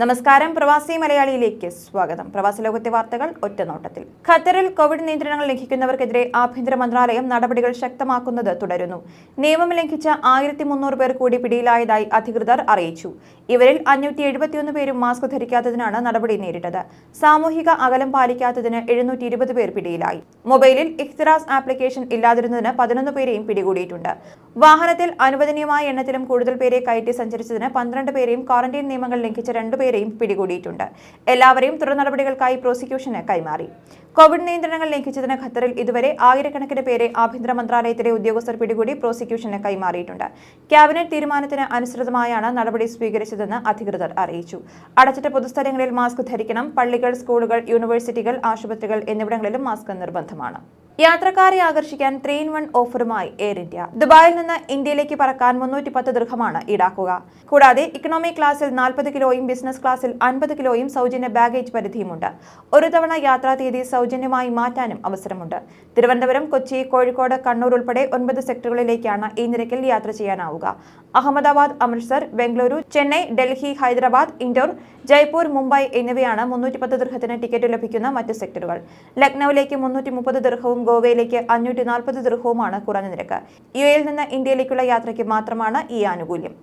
നമസ്കാരം, പ്രവാസി മലയാളിയിലേക്ക് സ്വാഗതം. പ്രവാസ ലോകത്തെ വാർത്തകൾ ഒറ്റനോട്ടത്തിൽ. ഖത്തറിൽ കോവിഡ് നിയന്ത്രണങ്ങൾ ലംഘിക്കുന്നവർക്കെതിരെ ആഭ്യന്തര മന്ത്രാലയം നടപടികൾ ശക്തമാക്കുന്നത് തുടരുന്നു. നിയമം ലംഘിച്ച 1300 പേർ കൂടി പിടിയിലായതായി അധികൃതർ അറിയിച്ചു. ഇവരിൽ 571 പേരും മാസ്ക് ധരിക്കാത്തതിനാണ് നടപടി നേരിട്ടത്. സാമൂഹിക അകലം പാലിക്കാത്തതിന് 720 പേർ പിടിയിലായി. മൊബൈലിൽ ഇഖ്തിറാസ് ആപ്ലിക്കേഷൻ ഇല്ലാതിരുന്നതിന് 11 പേരെയും പിടികൂടിയിട്ടുണ്ട്. വാഹനത്തിൽ അനുവദനീയമായ എണ്ണത്തിലും കൂടുതൽ പേരെ കയറ്റി സഞ്ചരിച്ചതിന് 12 പേരെയും ക്വാറന്റൈൻ നിയമങ്ങൾ ലംഘിച്ച 2 പേരെയും പിടികൂടിയിട്ടുണ്ട്. എല്ലാവരെയും തുടർ നടപടികൾക്കായി പ്രോസിക്യൂഷന് കൈമാറി. കോവിഡ് നിയന്ത്രണങ്ങൾ ലംഘിച്ചതിന് ഖത്തറിൽ ഇതുവരെ ആയിരക്കണക്കിന് പേരെ ആഭ്യന്തര മന്ത്രാലയത്തിലെ ഉദ്യോഗസ്ഥർ പിടികൂടി പ്രോസിക്യൂഷന് കൈമാറിയിട്ടുണ്ട്. ക്യാബിനറ്റ് തീരുമാനത്തിന് അനുസൃതമായാണ് നടപടി സ്വീകരിച്ചതെന്ന് അധികൃതർ അറിയിച്ചു. അടച്ചിട്ട പൊതുസ്ഥലങ്ങളിൽ മാസ്ക് ധരിക്കണം. പള്ളികൾ, സ്കൂളുകൾ, യൂണിവേഴ്സിറ്റികൾ, ആശുപത്രികൾ എന്നിവിടങ്ങളിലും മാസ്ക് നിർബന്ധമാണ്. യാത്രക്കാരെ ആകർഷിക്കാൻ 3-in-1 ഓഫറുമായി എയർ ഇന്ത്യ. ദുബായിൽ നിന്ന് ഇന്ത്യയിലേക്ക് പറക്കാൻ 310 ദിർഹമാണ് ഈടാക്കുക. കൂടാതെ ഇക്കണോമി ക്ലാസ്സിൽ 40 കിലോയും ബിസിനസ് ക്ലാസ്സിൽ 50 കിലോയും സൗജന്യ ബാഗേജ് പരിധിയുമുണ്ട്. ഒരു തവണ യാത്രാ തീയതി സൗജന്യമായി മാറ്റാനും അവസരമുണ്ട്. തിരുവനന്തപുരം, കൊച്ചി, കോഴിക്കോട്, കണ്ണൂർ ഉൾപ്പെടെ 9 സെക്ടറുകളിലേക്കാണ് ഈ നിരക്കിൽ യാത്ര ചെയ്യാനാവുക. അഹമ്മദാബാദ്, അമൃത്സർ, ബംഗളൂരു, ചെന്നൈ, ഡൽഹി, ഹൈദരാബാദ്, ഇൻഡോർ, ജയ്പൂർ, മുംബൈ എന്നിവയാണ് 310 ദിർഹത്തിന് ടിക്കറ്റ് ലഭിക്കുന്ന മറ്റ് സെക്ടറുകൾ. ലക്നൌവിലേക്ക് 330 ദിർഹവും ഗോവയിലേക്ക് 540 ദിർഹവുമാണ് കുറഞ്ഞ നിരക്ക്. യുഎയിൽ നിന്ന് ഇന്ത്യയിലേക്കുള്ള യാത്രയ്ക്ക് മാത്രമാണ് ഈ ആനുകൂല്യം.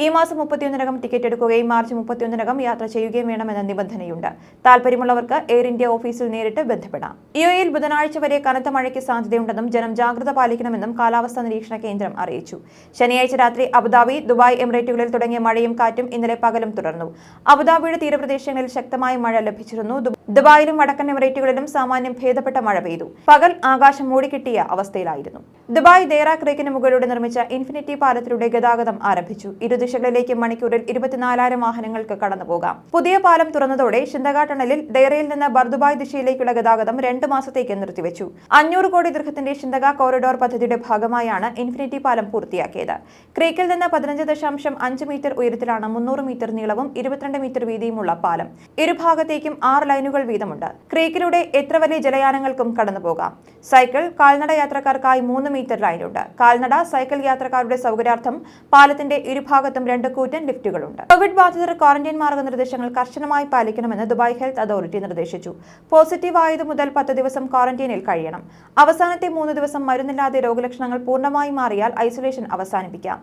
ഈ മാസം 31-നകം ടിക്കറ്റ് എടുക്കുകയും മാർച്ച് 31-നകം യാത്ര ചെയ്യുകയും വേണമെന്ന നിബന്ധനയുണ്ട്. താൽപര്യമുള്ളവർക്ക് എയർ ഇന്ത്യ ഓഫീസിൽ നേരിട്ട് ബന്ധപ്പെടാം. യുഎയിൽ ബുധനാഴ്ച വരെ കനത്ത മഴയ്ക്ക് സാധ്യതയുണ്ടെന്നും ജനം ജാഗ്രത പാലിക്കണമെന്നും കാലാവസ്ഥാ നിരീക്ഷണ കേന്ദ്രം അറിയിച്ചു. ശനിയാഴ്ച രാത്രി അബുദാബി, ദുബായ്, എമിറേറ്റുകളിൽ തുടങ്ങിയ മഴയും കാറ്റും ഇന്നലെ പകലും തുടർന്നു. അബുദാബിയുടെ തീരപ്രദേശങ്ങളിൽ ശക്തമായ മഴ ലഭിച്ചിരുന്നു. ദുബായിലും വടക്കൻ എമിറേറ്റുകളിലും സാമാന്യം ഭേദപ്പെട്ട മഴ പെയ്തു. പകൽ ആകാശം മൂടിക്കിട്ടിയ അവസ്ഥയിലായിരുന്നു. ദുബായ് ദേറ ക്രീക്കിന് മുകളിലൂടെ നിർമ്മിച്ച ഇൻഫിനിറ്റി പാലത്തിലൂടെ ഗതാഗതം ആരംഭിച്ചു. ഇരുദിശകളിലേക്ക് മണിക്കൂറിൽ 24,000 വാഹനങ്ങൾക്ക് കടന്നുപോകാം. പുതിയ പാലം തുറന്നതോടെ ഷിന്തഗ ടണലിൽ ദേറയിൽ നിന്ന് ബർദുബായ് ദിശയിലേക്കുള്ള ഗതാഗതം 2 മാസത്തേക്ക് നിർത്തിവെച്ചു. 500 കോടി ദിർഹത്തിന്റെ ഷിന്തഗ കോറിഡോർ പദ്ധതിയുടെ ഭാഗമായാണ് ഇൻഫിനിറ്റി പാലം പൂർത്തിയാക്കിയത്. ക്രീക്കിൽ നിന്ന് 15.5 മീറ്റർ ഉയരത്തിലാണ് 300 മീറ്റർ നീളവും 22 മീറ്റർ വീതിയുമുള്ള പാലം. ഇരുഭാഗത്തേക്കും 6 ലൈനുകൾ വീതമുണ്ട്. ക്രീക്കിലൂടെ എത്ര വലിയ ജലയാനങ്ങൾക്കും കടന്നുപോകാം. സൈക്കിൾ, കാൽനട യാത്രക്കാർക്കായി 3 മീറ്റർ ലൈനുണ്ട്. കാൽനട, സൈക്കിൾ യാത്രക്കാരുടെ സൗകര്യാർത്ഥം പാലത്തിന്റെ ഇരുഭാഗത്തും 2 കൂറ്റൻ ലിഫ്റ്റുകളുണ്ട്. കോവിഡ് ബാധിതർ ക്വാറന്റൈൻ മാർഗനിർദ്ദേശങ്ങൾ കർശനമായി പാലിക്കണമെന്ന് ദുബായ് ഹെൽത്ത് അതോറിറ്റി നിർദ്ദേശിച്ചു. പോസിറ്റീവ് ആയതു മുതൽ 10 ദിവസം ക്വാറന്റൈനിൽ കഴിയണം. അവസാനത്തെ 3 ദിവസം മരുന്നില്ലാതെ രോഗലക്ഷണങ്ങൾ പൂർണ്ണമായി മാറിയാൽ ഐസൊലേഷൻ അവസാനിപ്പിക്കാം.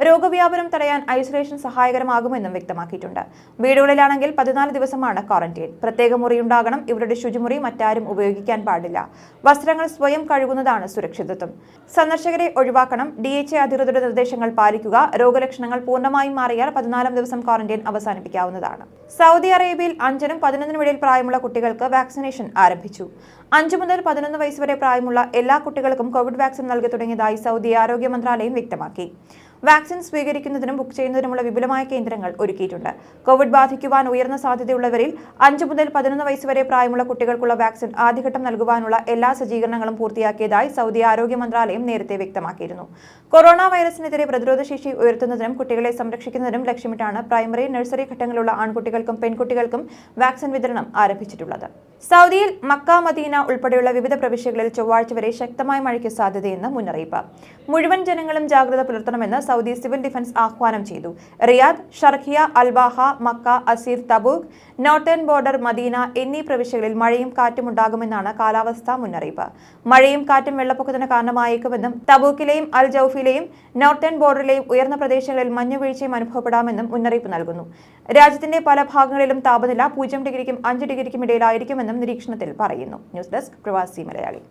രോഗവ്യാപനം തടയാൻ ഐസൊലേഷൻ സഹായകരമാകുമെന്നും വ്യക്തമാക്കിയിട്ടുണ്ട്. വീടുകളിലാണെങ്കിൽ 14 ദിവസമാണ് ക്വാറന്റൈൻ. പ്രത്യേക മുറിയുണ്ടാകണം. ഇവരുടെ ശുചിമുറി മറ്റാരും ഉപയോഗിക്കാൻ പാടില്ല. വസ്ത്രങ്ങൾ സ്വയം കഴുകുന്നതാണ് സുരക്ഷിതത്വം. സന്ദർശകരെ ഒഴിവാക്കണം. DHA അധികൃതരുടെ നിർദ്ദേശങ്ങൾ പാലിക്കുക. രോഗലക്ഷണങ്ങൾ പൂർണ്ണമായും മാറിയാൽ 14 ദിവസം ക്വാറന്റൈൻ അവസാനിപ്പിക്കാവുന്നതാണ്. സൗദി അറേബ്യയിൽ 5-നും 11-നും ഇടയിൽ പ്രായമുള്ള കുട്ടികൾക്ക് വാക്സിനേഷൻ ആരംഭിച്ചു. 5 മുതൽ 11 വയസ്സ് വരെ പ്രായമുള്ള എല്ലാ കുട്ടികൾക്കും കോവിഡ് വാക്സിൻ നൽകി തുടങ്ങിയതായി സൗദി ആരോഗ്യ മന്ത്രാലയം വ്യക്തമാക്കി. വാക്സിൻ സ്വീകരിക്കുന്നതിനും ബുക്ക് ചെയ്യുന്നതിനുമുള്ള വിപുലമായ കേന്ദ്രങ്ങൾ ഒരുക്കിയിട്ടുണ്ട്. കോവിഡ് ബാധിക്കുവാൻ ഉയർന്ന സാധ്യതയുള്ളവരിൽ 5 മുതൽ 11 വയസ്സ് വരെ പ്രായമുള്ള കുട്ടികൾക്കുള്ള വാക്സിൻ ആദ്യഘട്ടം നൽകുവാനുള്ള എല്ലാ സജ്ജീകരണങ്ങളും പൂർത്തിയാക്കിയതായി സൗദി ആരോഗ്യ മന്ത്രാലയം നേരത്തെ വ്യക്തമാക്കിയിരുന്നു. കൊറോണ വൈറസിനെതിരെ പ്രതിരോധശേഷി ഉയർത്തുന്നതിനും കുട്ടികളെ സംരക്ഷിക്കുന്നതിനും ലക്ഷ്യമിട്ടാണ് പ്രൈമറി, നഴ്സറി ഘട്ടങ്ങളിലുള്ള ആൺകുട്ടികൾക്കും പെൺകുട്ടികൾക്കും വാക്സിൻ വിതരണം ആരംഭിച്ചിട്ടുള്ളത്. സൗദിയിൽ മക്ക, മദീന ഉൾപ്പെടെയുള്ള വിവിധ പ്രവിശ്യകളിൽ ചൊവ്വാഴ്ച വരെ ശക്തമായ മഴയ്ക്ക് സാധ്യതയെന്ന് മുന്നറിയിപ്പ്. മുഴുവൻ ജനങ്ങളും ജാഗ്രത പുലർത്തണമെന്ന് സൗദി സിവിൽ ഡിഫൻസ് ആഹ്വാനം ചെയ്തു. Riyadh, Sharqiya, Al Baha, Makkah, Asir, Tabuk, Northern Border, Medina എന്നീ പ്രവിശ്യകളിൽ മഴയും കാറ്റും ഉണ്ടാകുമെന്നാണ് കാലാവസ്ഥാ മുന്നറിയിപ്പ്. മഴയും കാറ്റും വെള്ളപ്പൊക്കത്തിന് കാരണമായേക്കുമെന്നും തബൂക്കിലെയും അൽ ജൗഫിലെയും നോർത്തേൺ ബോർഡറിലെയും ഉയർന്ന പ്രദേശങ്ങളിൽ മഞ്ഞുവീഴ്ചയും അനുഭവപ്പെടാമെന്നും മുന്നറിയിപ്പ് നൽകുന്നു. രാജ്യത്തിന്റെ പല ഭാഗങ്ങളിലും താപനില 0 ഡിഗ്രിക്കും 5 ഡിഗ്രിക്കും ഇടയിലായിരിക്കുമെന്നും നിരീക്ഷണത്തിൽ പറയുന്നു. ന്യൂസ് ഡെസ്ക്, പ്രവാസി മലയാളി.